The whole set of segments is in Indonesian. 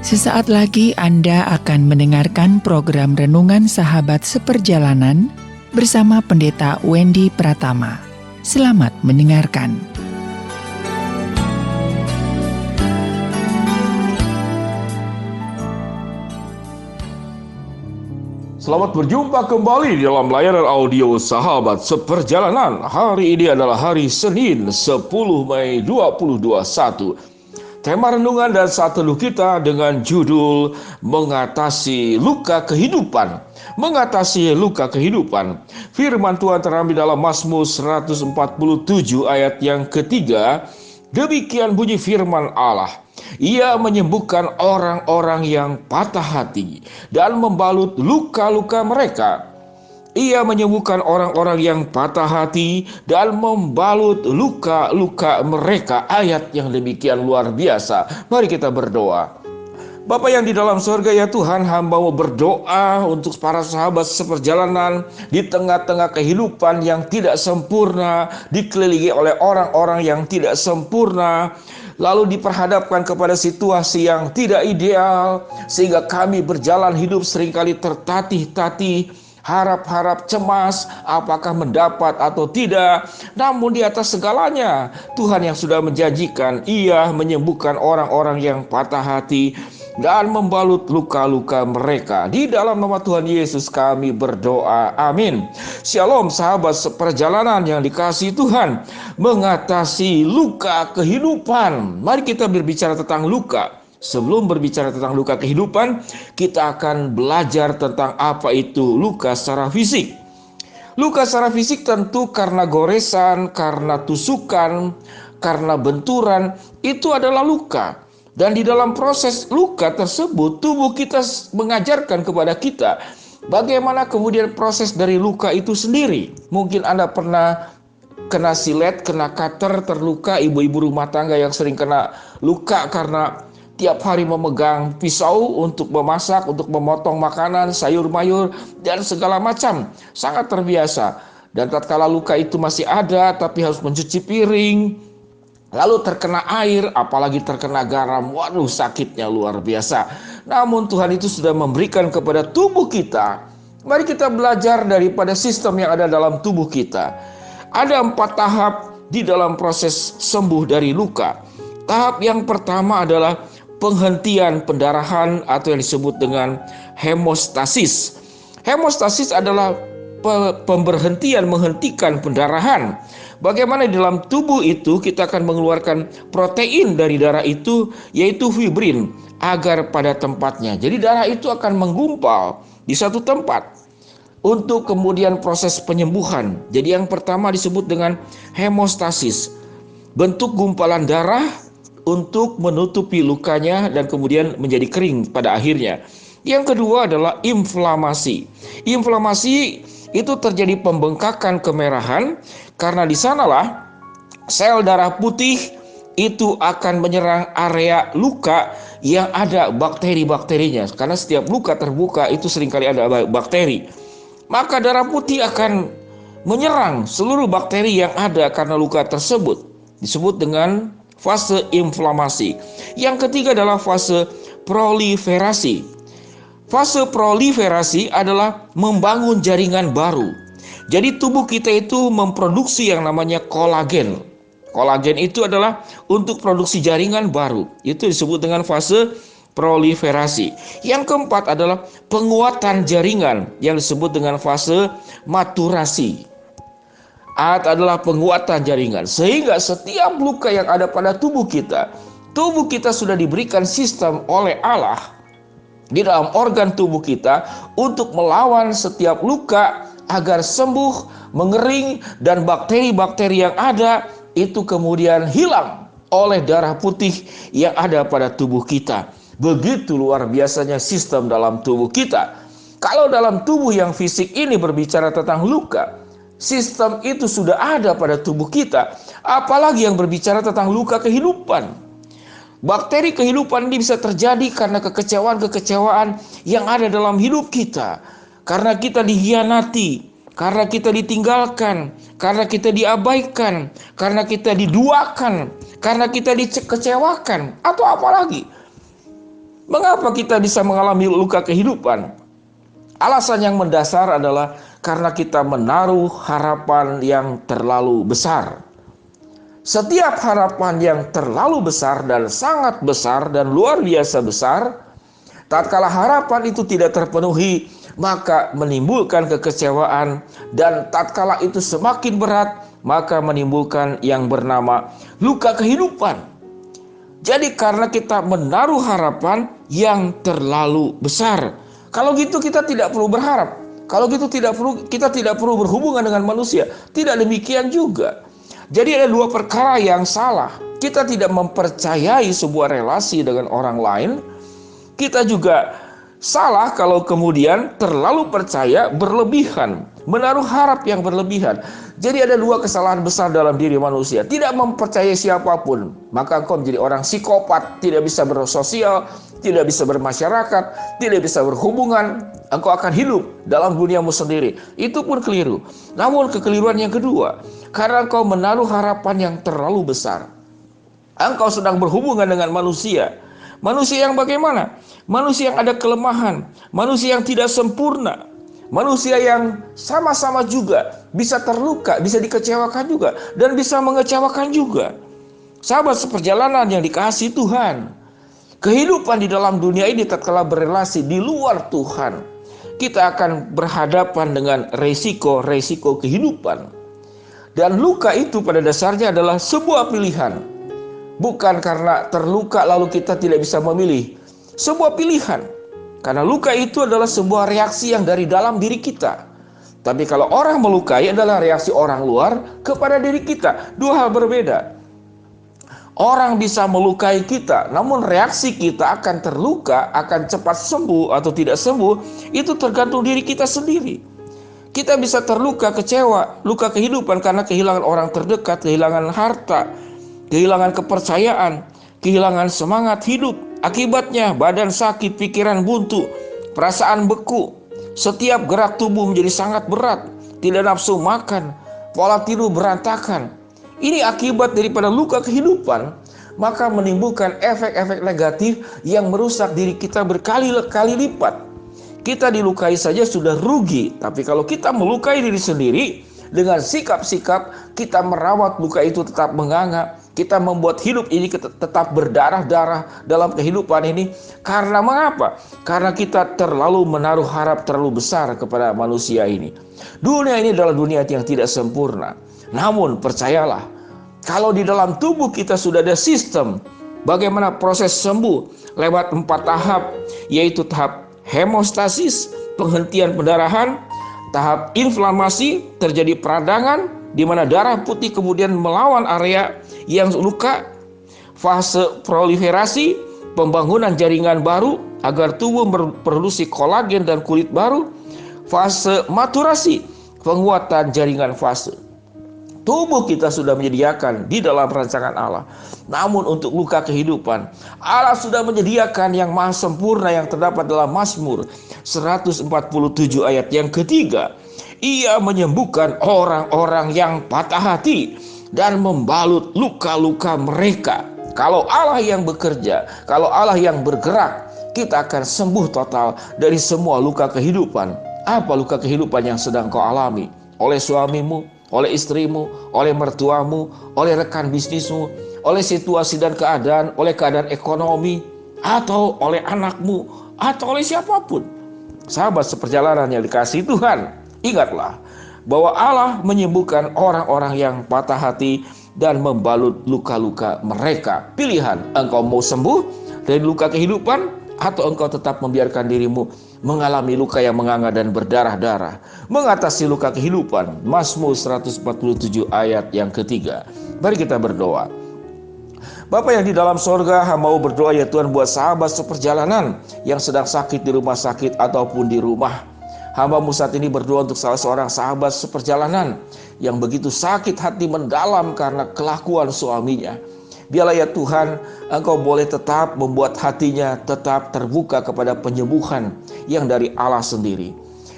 Sesaat lagi Anda akan mendengarkan program Renungan Sahabat Seperjalanan bersama Pendeta Wendy Pratama. Selamat mendengarkan. Selamat berjumpa kembali dalam layanan audio Sahabat Seperjalanan. Hari ini adalah hari Senin 10 Mei 2021. Tema renungan dan saat teduh kita dengan judul Mengatasi Luka Kehidupan. Mengatasi luka kehidupan. Firman Tuhan terambil dalam Mazmur 147 ayat yang ketiga. Demikian bunyi firman Allah. Ia menyembuhkan orang-orang yang patah hati dan membalut luka-luka mereka. Ia menyembuhkan orang-orang yang patah hati dan membalut luka-luka mereka. Ayat yang demikian luar biasa. Mari kita berdoa. Bapa yang di dalam surga, ya Tuhan, hamba mau berdoa untuk para sahabat seperjalanan di tengah-tengah kehidupan yang tidak sempurna, dikelilingi oleh orang-orang yang tidak sempurna, lalu diperhadapkan kepada situasi yang tidak ideal, sehingga kami berjalan hidup seringkali tertatih-tatih, harap-harap cemas apakah mendapat atau tidak. Namun di atas segalanya Tuhan yang sudah menjanjikan Ia menyembuhkan orang-orang yang patah hati dan membalut luka-luka mereka. Di dalam nama Tuhan Yesus kami berdoa, amin. Shalom sahabat seperjalanan yang dikasihi Tuhan. Mengatasi luka kehidupan. Mari kita berbicara tentang luka. Sebelum berbicara tentang luka kehidupan, kita akan belajar tentang apa itu luka secara fisik. Luka secara fisik tentu karena goresan, karena tusukan, karena benturan, itu adalah luka. Dan di dalam proses luka tersebut, tubuh kita mengajarkan kepada kita bagaimana kemudian proses dari luka itu sendiri. Mungkin Anda pernah kena silet, kena cutter, terluka. Ibu-ibu rumah tangga yang sering kena luka karena tiap hari memegang pisau untuk memasak, untuk memotong makanan, sayur mayur, dan segala macam. Sangat terbiasa. Dan tatkala luka itu masih ada, tapi harus mencuci piring, lalu terkena air, apalagi terkena garam, waduh sakitnya luar biasa. Namun Tuhan itu sudah memberikan kepada tubuh kita. Mari kita belajar daripada sistem yang ada dalam tubuh kita. Ada 4 tahap di dalam proses sembuh dari luka. Tahap yang pertama adalah penghentian pendarahan atau yang disebut dengan hemostasis. Hemostasis adalah menghentikan pendarahan. Bagaimana di dalam tubuh itu kita akan mengeluarkan protein dari darah itu, yaitu fibrin, agar pada tempatnya. Jadi darah itu akan menggumpal di satu tempat untuk kemudian proses penyembuhan. Jadi yang pertama disebut dengan hemostasis. Bentuk gumpalan darah untuk menutupi lukanya dan kemudian menjadi kering pada akhirnya. Yang kedua adalah inflamasi. Inflamasi itu terjadi pembengkakan kemerahan karena di sanalah sel darah putih itu akan menyerang area luka yang ada bakteri-bakterinya. Karena setiap luka terbuka itu seringkali ada bakteri. Maka darah putih akan menyerang seluruh bakteri yang ada karena luka tersebut. Disebut dengan fase inflamasi. Yang ketiga adalah fase proliferasi. Fase proliferasi adalah membangun jaringan baru. Jadi tubuh kita itu memproduksi yang namanya kolagen. Kolagen itu adalah untuk produksi jaringan baru. Itu disebut dengan fase proliferasi. Yang keempat adalah penguatan jaringan yang disebut dengan fase maturasi. Adalah penguatan jaringan, sehingga setiap luka yang ada pada tubuh kita sudah diberikan sistem oleh Allah di dalam organ tubuh kita untuk melawan setiap luka agar sembuh, mengering, dan bakteri-bakteri yang ada itu kemudian hilang oleh darah putih yang ada pada tubuh kita. Begitu luar biasanya sistem dalam tubuh kita. Kalau dalam tubuh yang fisik ini berbicara tentang luka, sistem itu sudah ada pada tubuh kita. Apalagi yang berbicara tentang luka kehidupan. Bakteri kehidupan ini bisa terjadi karena kekecewaan-kekecewaan yang ada dalam hidup kita. Karena kita dihianati, karena kita ditinggalkan, karena kita diabaikan, karena kita diduakan, karena kita dikecewakan, atau apalagi. Mengapa kita bisa mengalami luka kehidupan? Alasan yang mendasar adalah karena kita menaruh harapan yang terlalu besar. Setiap harapan yang terlalu besar dan sangat besar dan luar biasa besar, tatkala harapan itu tidak terpenuhi, maka menimbulkan kekecewaan, dan tatkala itu semakin berat, maka menimbulkan yang bernama luka kehidupan. Jadi karena kita menaruh harapan yang terlalu besar. Kalau gitu kita tidak perlu berharap. Kalau gitu kita tidak perlu berhubungan dengan manusia. Tidak demikian juga. Jadi ada dua perkara yang salah. Kita tidak mempercayai sebuah relasi dengan orang lain. Kita juga salah kalau kemudian terlalu percaya berlebihan, menaruh harap yang berlebihan. Jadi ada dua kesalahan besar dalam diri manusia. Tidak mempercayai siapapun, maka engkau menjadi orang psikopat, tidak bisa bersosial, tidak bisa bermasyarakat, tidak bisa berhubungan. Engkau akan hidup dalam duniamu sendiri. Itu pun keliru. Namun kekeliruan yang kedua, karena engkau menaruh harapan yang terlalu besar, engkau sedang berhubungan dengan manusia. Manusia yang bagaimana? Manusia yang ada kelemahan, manusia yang tidak sempurna, manusia yang sama-sama juga bisa terluka, bisa dikecewakan juga, dan bisa mengecewakan juga. Sahabat seperjalanan yang dikasihi Tuhan, kehidupan di dalam dunia ini tatkala berelasi di luar Tuhan, kita akan berhadapan dengan resiko-resiko kehidupan. Dan luka itu pada dasarnya adalah sebuah pilihan. Bukan karena terluka lalu kita tidak bisa memilih. Sebuah pilihan. Karena luka itu adalah sebuah reaksi yang dari dalam diri kita. Tapi kalau orang melukai adalah reaksi orang luar kepada diri kita. Dua hal berbeda. Orang bisa melukai kita, namun reaksi kita akan terluka, akan cepat sembuh atau tidak sembuh, itu tergantung diri kita sendiri. Kita bisa terluka, kecewa, luka kehidupan karena kehilangan orang terdekat, kehilangan harta, kehilangan kepercayaan, kehilangan semangat hidup. Akibatnya badan sakit, pikiran buntu, perasaan beku, setiap gerak tubuh menjadi sangat berat, tidak nafsu makan, pola tidur berantakan. Ini akibat daripada luka kehidupan, maka menimbulkan efek-efek negatif yang merusak diri kita berkali-kali lipat. Kita dilukai saja sudah rugi, tapi kalau kita melukai diri sendiri, dengan sikap-sikap kita merawat luka itu tetap menganga, kita membuat hidup ini tetap berdarah-darah dalam kehidupan ini. Karena mengapa? Karena kita terlalu menaruh harap terlalu besar kepada manusia ini. Dunia ini adalah dunia yang tidak sempurna. Namun percayalah, kalau di dalam tubuh kita sudah ada sistem bagaimana proses sembuh lewat 4 tahap, yaitu tahap hemostasis, penghentian pendarahan, tahap inflamasi, terjadi peradangan di mana darah putih kemudian melawan area yang luka, fase proliferasi, pembangunan jaringan baru agar tubuh memproduksi kolagen dan kulit baru, fase maturasi, penguatan jaringan fase. Tubuh kita sudah menyediakan di dalam rancangan Allah. Namun untuk luka kehidupan, Allah sudah menyediakan yang maha sempurna yang terdapat dalam Mazmur 147 ayat yang ketiga. Ia menyembuhkan orang-orang yang patah hati dan membalut luka-luka mereka. Kalau Allah yang bekerja, kalau Allah yang bergerak, kita akan sembuh total dari semua luka kehidupan. Apa luka kehidupan yang sedang kau alami? Oleh suamimu, oleh istrimu, oleh mertuamu, oleh rekan bisnismu, oleh situasi dan keadaan, oleh keadaan ekonomi, atau oleh anakmu, atau oleh siapapun. Sahabat seperjalanan yang dikasihi Tuhan, ingatlah bahwa Allah menyembuhkan orang-orang yang patah hati dan membalut luka-luka mereka. Pilihan, engkau mau sembuh dari luka kehidupan, atau engkau tetap membiarkan dirimu mengalami luka yang menganga dan berdarah-darah. Mengatasi luka kehidupan. Mazmur 147 ayat yang ketiga. Mari kita berdoa. Bapa yang di dalam sorga, hamba mau berdoa ya Tuhan buat sahabat seperjalanan yang sedang sakit di rumah sakit ataupun di rumah. Hamba-Mu saat ini berdoa untuk salah seorang sahabat seperjalanan yang begitu sakit hati mendalam karena kelakuan suaminya. Biarlah ya Tuhan, Engkau boleh tetap membuat hatinya tetap terbuka kepada penyembuhan yang dari Allah sendiri.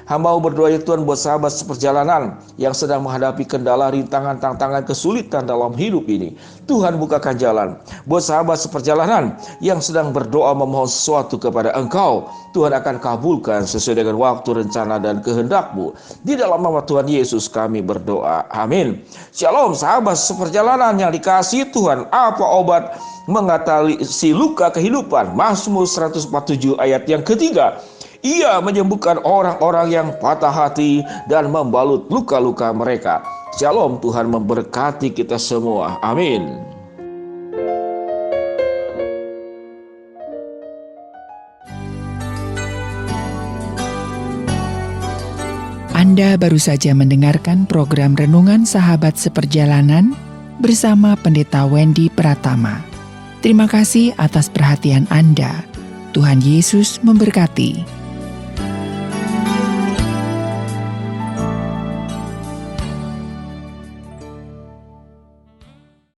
Hamba mau berdoa ya Tuhan buat sahabat seperjalanan yang sedang menghadapi kendala, rintangan, tantangan, kesulitan dalam hidup ini. Tuhan bukakan jalan. Buat sahabat seperjalanan yang sedang berdoa memohon sesuatu kepada Engkau, Tuhan akan kabulkan sesuai dengan waktu, rencana, dan kehendak-Mu. Di dalam nama Tuhan Yesus kami berdoa. Amin. Shalom sahabat seperjalanan yang dikasihi Tuhan. Apa obat mengatasi luka kehidupan? Mazmur 147 ayat yang ketiga. Ia menyembuhkan orang-orang yang patah hati dan membalut luka-luka mereka. Shalom, Tuhan memberkati kita semua. Amin. Anda baru saja mendengarkan program Renungan Sahabat Seperjalanan bersama Pendeta Wendy Pratama. Terima kasih atas perhatian Anda. Tuhan Yesus memberkati.